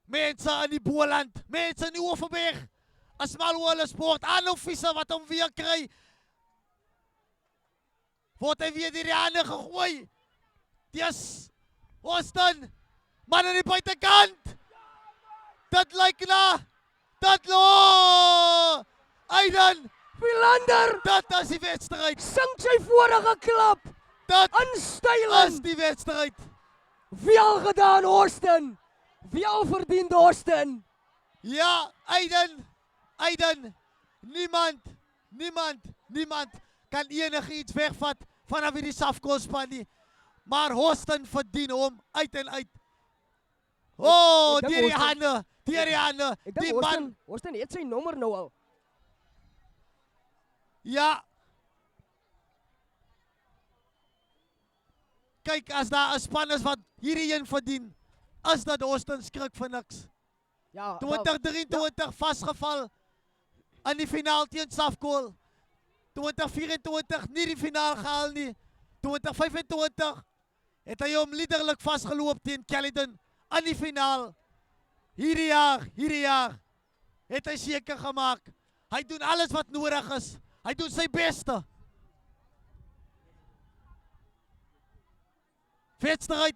mense in die Boland, mense in die Overberg, as mal hoe hulle sport, aanhou visse wat hom weer kry, word hy weer die hande gegooi. Dis Austin, man aan die buitekant. Dit lyk na, Aiden, Philander dit is die wedstrijd. sing sy vorige klap. Dit Instylend. is die wedstrijd. Veel gedaan, Austin. Veel verdiend, Austin. Ja, Aiden, niemand kan enigiets wegvat vanaf die Safkospan nie. Maar Austin verdien hom uit en uit. Oh, Ek dink deur die Austin- hande, Ek die dink man, Austin het sy nommer nou al. ja. Kyk, as daar 'n span is wat hierdie een verdien, is dat Austin skrik vir niks. Ja, 2023 vasgeval in die finaal teen Safkol. 2024 nie die finaal gehaal nie. 2025 het hy hom liderlik vasgeloop teen Caledon in die finaal. Hierdie jaar het hy seker gemaak. Hy doen alles wat nodig is. Hy doen sy beste. Wedstrijd,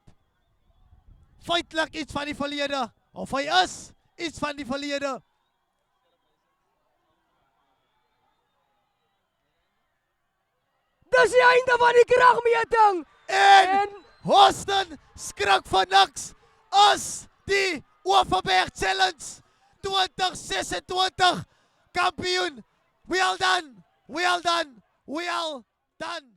feitlik iets van die verlede, of hy is iets van die verlede. Dis die einde van die kragmeting. En Austin skrik van niks as die Overberg Challenge 2026 kampioen. Well done.